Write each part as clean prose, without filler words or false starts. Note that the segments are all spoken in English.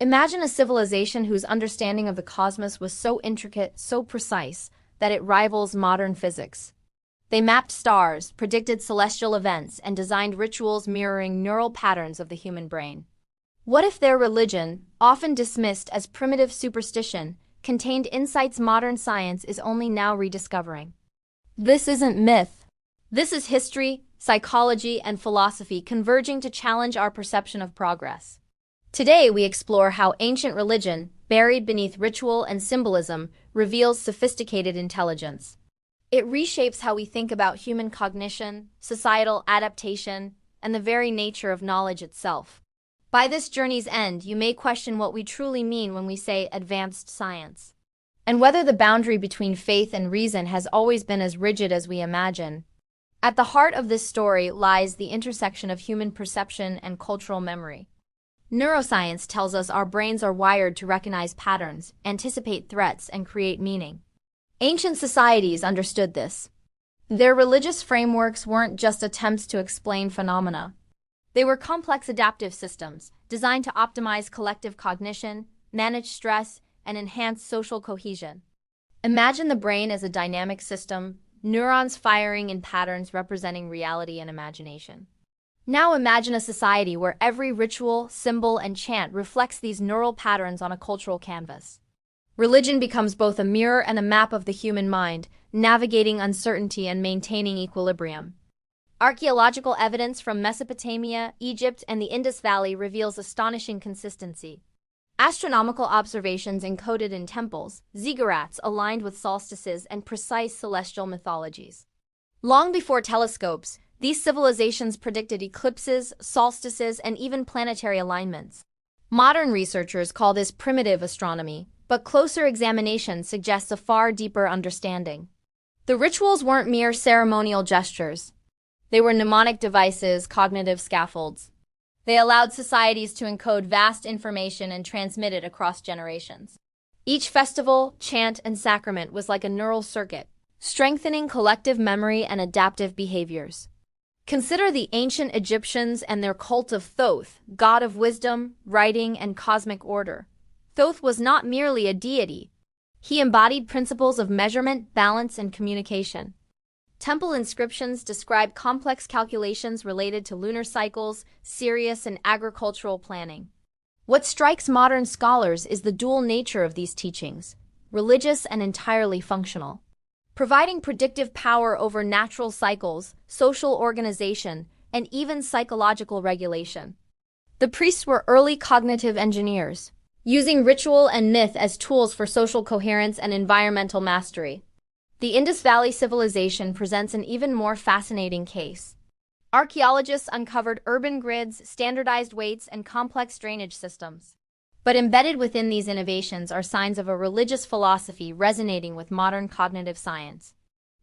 Imagine a civilization whose understanding of the cosmos was so intricate, so precise, that it rivals modern physics. They mapped stars, predicted celestial events, and designed rituals mirroring neural patterns of the human brain. What if their religion, often dismissed as primitive superstition, contained insights modern science is only now rediscovering? This isn't myth. This is history, psychology, and philosophy converging to challenge our perception of progress. Today, we explore how ancient religion, buried beneath ritual and symbolism, reveals sophisticated intelligence. It reshapes how we think about human cognition, societal adaptation, and the very nature of knowledge itself. By this journey's end, you may question what we truly mean when we say advanced science, and whether the boundary between faith and reason has always been as rigid as we imagine. At the heart of this story lies the intersection of human perception and cultural memory. Neuroscience tells us our brains are wired to recognize patterns, anticipate threats, and create meaning. Ancient societies understood this. Their religious frameworks weren't just attempts to explain phenomena. They were complex adaptive systems designed to optimize collective cognition, manage stress, and enhance social cohesion. Imagine the brain as a dynamic system, neurons firing in patterns representing reality and imagination. Now imagine a society where every ritual, symbol, and chant reflects these neural patterns on a cultural canvas. Religion becomes both a mirror and a map of the human mind, navigating uncertainty and maintaining equilibrium. Archaeological evidence from Mesopotamia, Egypt, and the Indus Valley reveals astonishing consistency. Astronomical observations encoded in temples, ziggurats aligned with solstices and precise celestial mythologies. Long before telescopes, these civilizations predicted eclipses, solstices, and even planetary alignments. Modern researchers call this primitive astronomy, but closer examination suggests a far deeper understanding. The rituals weren't mere ceremonial gestures. They were mnemonic devices, cognitive scaffolds. They allowed societies to encode vast information and transmit it across generations. Each festival, chant, and sacrament was like a neural circuit, strengthening collective memory and adaptive behaviors. Consider the ancient Egyptians and their cult of Thoth, god of wisdom, writing, and cosmic order. Thoth was not merely a deity. He embodied principles of measurement, balance, and communication. Temple inscriptions describe complex calculations related to lunar cycles, Sirius, and agricultural planning. What strikes modern scholars is the dual nature of these teachings, religious and entirely functional, providing predictive power over natural cycles, social organization, and even psychological regulation. The priests were early cognitive engineers, using ritual and myth as tools for social coherence and environmental mastery. The Indus Valley civilization presents an even more fascinating case. Archaeologists uncovered urban grids, standardized weights, and complex drainage systems. But embedded within these innovations are signs of a religious philosophy resonating with modern cognitive science.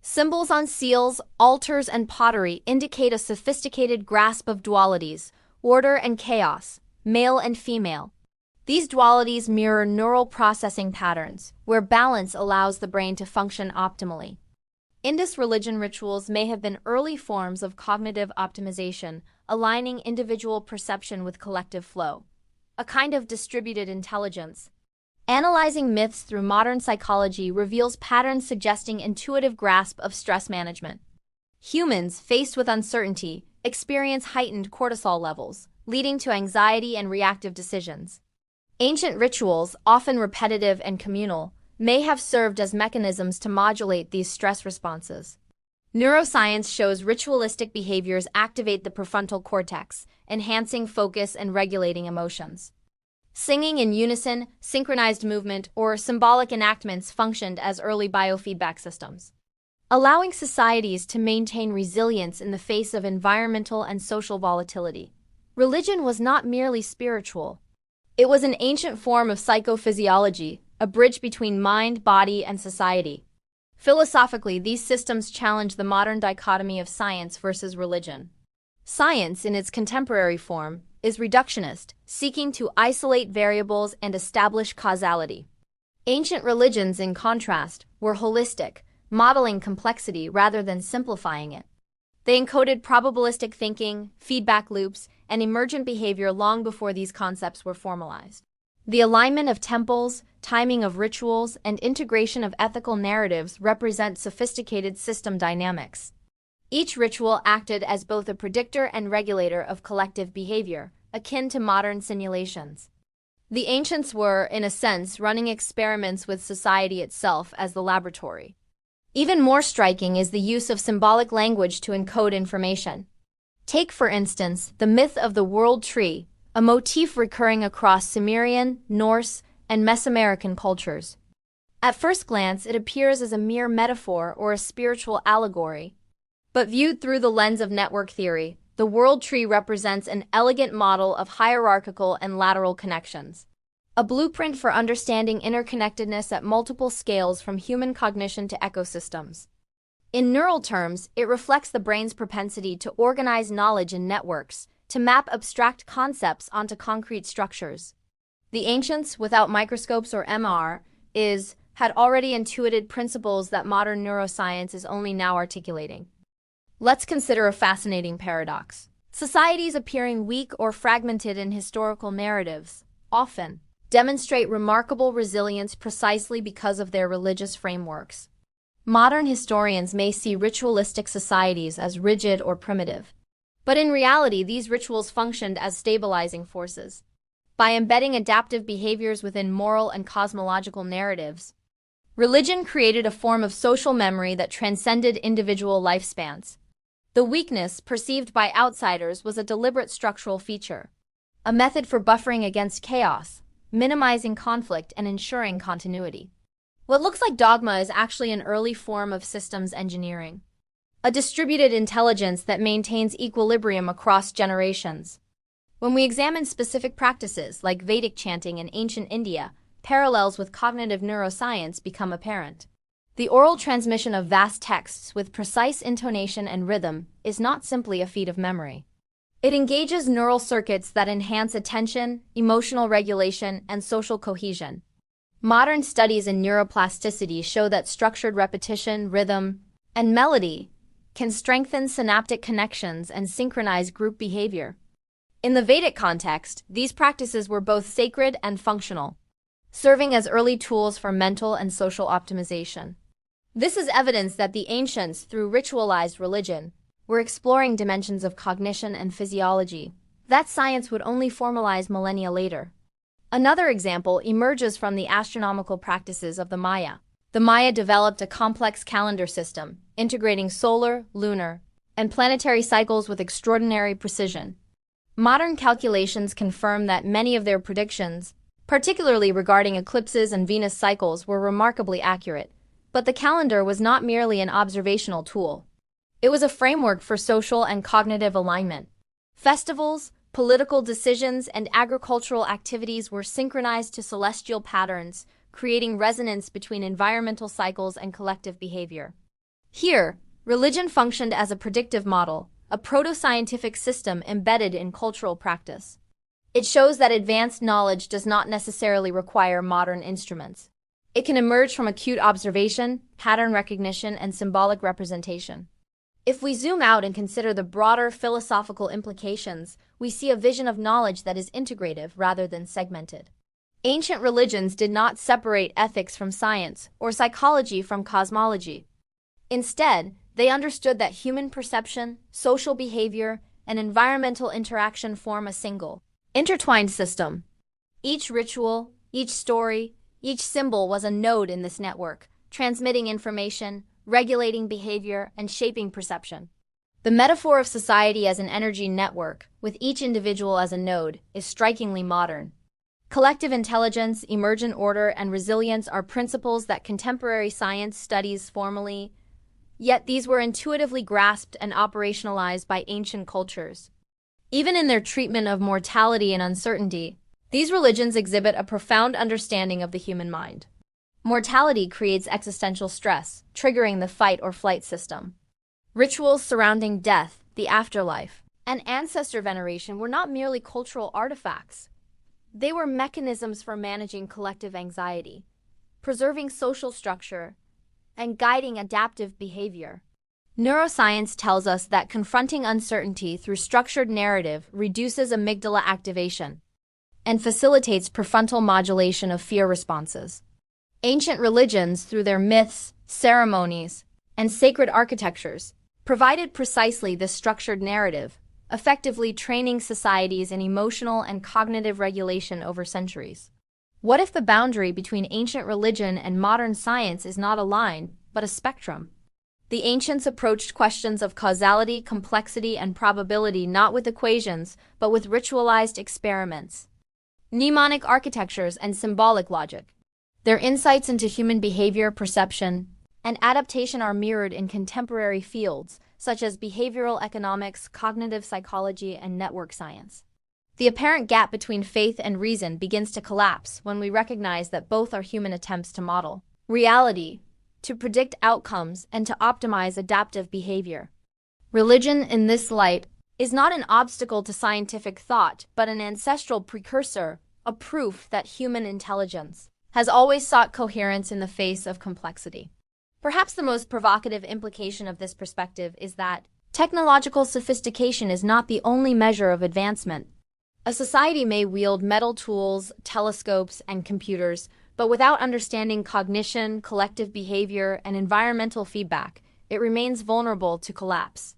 Symbols on seals, altars, and pottery indicate a sophisticated grasp of dualities, order and chaos, male and female. These dualities mirror neural processing patterns, where balance allows the brain to function optimally. Indus religion rituals may have been early forms of cognitive optimization, aligning individual perception with collective flow, a kind of distributed intelligence. Analyzing myths through modern psychology reveals patterns suggesting intuitive grasp of stress management. Humans, faced with uncertainty, experience heightened cortisol levels, leading to anxiety and reactive decisions. Ancient rituals, often repetitive and communal, may have served as mechanisms to modulate these stress responses. Neuroscience shows ritualistic behaviors activate the prefrontal cortex, enhancing focus and regulating emotions. Singing in unison, synchronized movement, or symbolic enactments functioned as early biofeedback systems, allowing societies to maintain resilience in the face of environmental and social volatility. Religion was not merely spiritual. It was an ancient form of psychophysiology, a bridge between mind, body, and society. Philosophically, these systems challenge the modern dichotomy of science versus religion. Science, in its contemporary form, is reductionist, seeking to isolate variables and establish causality. Ancient religions, in contrast, were holistic, modeling complexity rather than simplifying it. They encoded probabilistic thinking, feedback loops, and emergent behavior long before these concepts were formalized. The alignment of temples, timing of rituals, and integration of ethical narratives represent sophisticated system dynamics. Each ritual acted as both a predictor and regulator of collective behavior, akin to modern simulations. The ancients were, in a sense, running experiments with society itself as the laboratory. Even more striking is the use of symbolic language to encode information. Take, for instance, the myth of the world tree, a motif recurring across Sumerian, Norse, and Mesoamerican cultures. At first glance, it appears as a mere metaphor or a spiritual allegory. But viewed through the lens of network theory, the world tree represents an elegant model of hierarchical and lateral connections. A blueprint for understanding interconnectedness at multiple scales from human cognition to ecosystems. In neural terms, it reflects the brain's propensity to organize knowledge in networks, to map abstract concepts onto concrete structures. The ancients, without microscopes or MRIs, had already intuited principles that modern neuroscience is only now articulating. Let's consider a fascinating paradox. Societies appearing weak or fragmented in historical narratives often demonstrate remarkable resilience precisely because of their religious frameworks. Modern historians may see ritualistic societies as rigid or primitive, but in reality, these rituals functioned as stabilizing forces. By embedding adaptive behaviors within moral and cosmological narratives, religion created a form of social memory that transcended individual lifespans. The weakness perceived by outsiders was a deliberate structural feature, a method for buffering against chaos, minimizing conflict, and ensuring continuity. What looks like dogma is actually an early form of systems engineering, a distributed intelligence that maintains equilibrium across generations. When we examine specific practices like Vedic chanting in ancient India, parallels with cognitive neuroscience become apparent. The oral transmission of vast texts with precise intonation and rhythm is not simply a feat of memory. It engages neural circuits that enhance attention, emotional regulation, and social cohesion. Modern studies in neuroplasticity show that structured repetition, rhythm, and melody can strengthen synaptic connections and synchronize group behavior. In the Vedic context, these practices were both sacred and functional, serving as early tools for mental and social optimization. This is evidence that the ancients, through ritualized religion, were exploring dimensions of cognition and physiology that science would only formalize millennia later. Another example emerges from the astronomical practices of the Maya. The Maya developed a complex calendar system, integrating solar, lunar, and planetary cycles with extraordinary precision. Modern calculations confirm that many of their predictions, particularly regarding eclipses and Venus cycles, were remarkably accurate. But the calendar was not merely an observational tool. It was a framework for social and cognitive alignment. Festivals, political decisions, and agricultural activities were synchronized to celestial patterns, creating resonance between environmental cycles and collective behavior. Here, religion functioned as a predictive model, a proto-scientific system embedded in cultural practice. It shows that advanced knowledge does not necessarily require modern instruments. It can emerge from acute observation, pattern recognition, and symbolic representation. If we zoom out and consider the broader philosophical implications, we see a vision of knowledge that is integrative rather than segmented. Ancient religions did not separate ethics from science or psychology from cosmology. Instead, they understood that human perception, social behavior, and environmental interaction form a single, intertwined system. Each ritual, each story, each symbol was a node in this network, transmitting information, regulating behavior, and shaping perception. The metaphor of society as an energy network, with each individual as a node, is strikingly modern. Collective intelligence, emergent order, and resilience are principles that contemporary science studies formally, yet these were intuitively grasped and operationalized by ancient cultures. Even in their treatment of mortality and uncertainty, these religions exhibit a profound understanding of the human mind. Mortality creates existential stress, triggering the fight or flight system. Rituals surrounding death, the afterlife, and ancestor veneration were not merely cultural artifacts. They were mechanisms for managing collective anxiety, preserving social structure, and guiding adaptive behavior. Neuroscience tells us that confronting uncertainty through structured narrative reduces amygdala activation, and facilitates prefrontal modulation of fear responses. Ancient religions, through their myths, ceremonies, and sacred architectures, provided precisely this structured narrative, effectively training societies in emotional and cognitive regulation over centuries. What if the boundary between ancient religion and modern science is not a line, but a spectrum? The ancients approached questions of causality, complexity, and probability not with equations, but with ritualized experiments, mnemonic architectures, and symbolic logic. Their insights into human behavior, perception, and adaptation are mirrored in contemporary fields, such as behavioral economics, cognitive psychology, and network science. The apparent gap between faith and reason begins to collapse when we recognize that both are human attempts to model reality, to predict outcomes, and to optimize adaptive behavior. Religion, in this light, is not an obstacle to scientific thought, but an ancestral precursor, a proof that human intelligence has always sought coherence in the face of complexity. Perhaps the most provocative implication of this perspective is that technological sophistication is not the only measure of advancement. A society may wield metal tools, telescopes, and computers, but without understanding cognition, collective behavior, and environmental feedback, it remains vulnerable to collapse.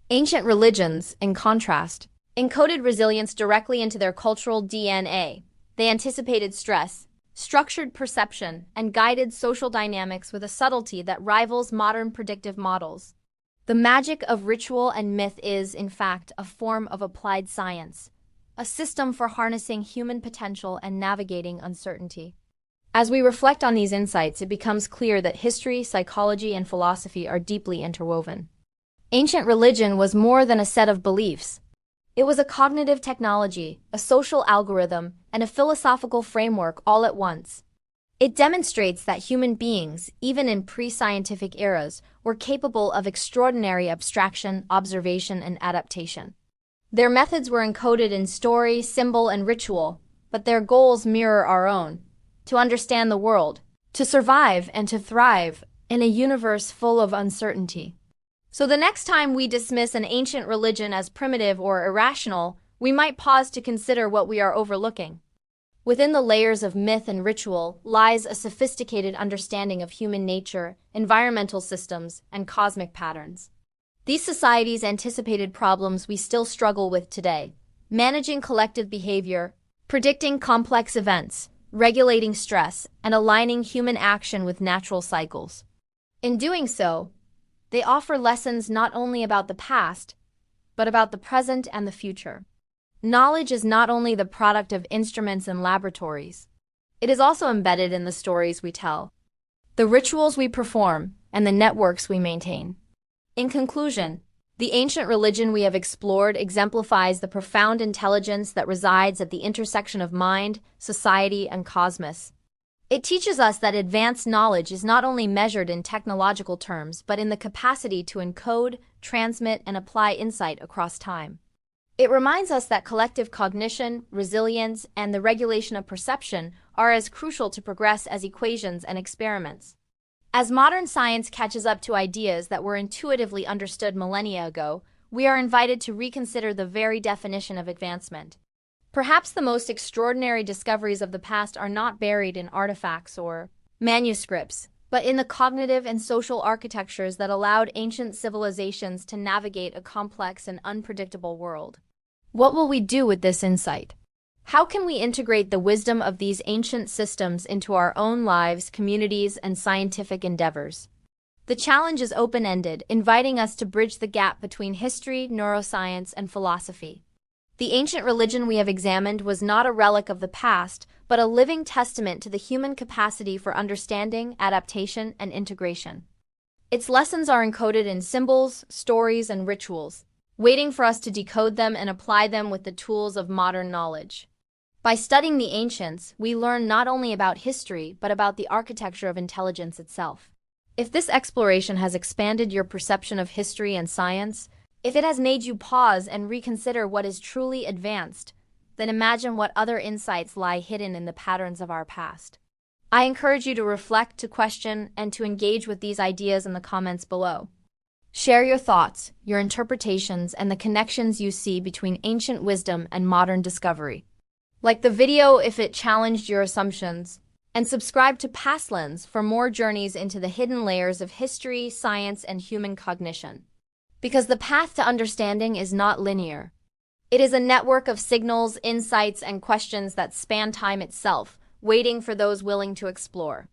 Ancient religions, in contrast, encoded resilience directly into their cultural DNA. They anticipated stress, structured perception, and guided social dynamics with a subtlety that rivals modern predictive models. The magic of ritual and myth is, in fact, a form of applied science, a system for harnessing human potential and navigating uncertainty. As we reflect on these insights, it becomes clear that history, psychology, and philosophy are deeply interwoven. Ancient religion was more than a set of beliefs. It was a cognitive technology, a social algorithm, and a philosophical framework all at once. It demonstrates that human beings, even in pre-scientific eras, were capable of extraordinary abstraction, observation, and adaptation. Their methods were encoded in story, symbol, and ritual, but their goals mirror our own: to understand the world, to survive, and to thrive in a universe full of uncertainty. So the next time we dismiss an ancient religion as primitive or irrational, we might pause to consider what we are overlooking. Within the layers of myth and ritual lies a sophisticated understanding of human nature, environmental systems, and cosmic patterns. These societies anticipated problems we still struggle with today: managing collective behavior, predicting complex events, regulating stress, and aligning human action with natural cycles. In doing so, they offer lessons not only about the past, but about the present and the future. Knowledge is not only the product of instruments and laboratories, it is also embedded in the stories we tell, the rituals we perform, and the networks we maintain. In conclusion, the ancient religion we have explored exemplifies the profound intelligence that resides at the intersection of mind, society, and cosmos. It teaches us that advanced knowledge is not only measured in technological terms, but in the capacity to encode, transmit, and apply insight across time. It reminds us that collective cognition, resilience, and the regulation of perception are as crucial to progress as equations and experiments. As modern science catches up to ideas that were intuitively understood millennia ago, we are invited to reconsider the very definition of advancement. Perhaps the most extraordinary discoveries of the past are not buried in artifacts or manuscripts, but in the cognitive and social architectures that allowed ancient civilizations to navigate a complex and unpredictable world. What will we do with this insight? How can we integrate the wisdom of these ancient systems into our own lives, communities, and scientific endeavors? The challenge is open-ended, inviting us to bridge the gap between history, neuroscience, and philosophy. The ancient religion we have examined was not a relic of the past, but a living testament to the human capacity for understanding, adaptation, and integration. Its lessons are encoded in symbols, stories, and rituals, waiting for us to decode them and apply them with the tools of modern knowledge. By studying the ancients, we learn not only about history, but about the architecture of intelligence itself. If this exploration has expanded your perception of history and science, if it has made you pause and reconsider what is truly advanced, then imagine what other insights lie hidden in the patterns of our past. I encourage you to reflect, to question, and to engage with these ideas in the comments below. Share your thoughts, your interpretations, and the connections you see between ancient wisdom and modern discovery. Like the video if it challenged your assumptions, and subscribe to Past Lens for more journeys into the hidden layers of history, science, and human cognition. Because the path to understanding is not linear. It is a network of signals, insights, and questions that span time itself, waiting for those willing to explore.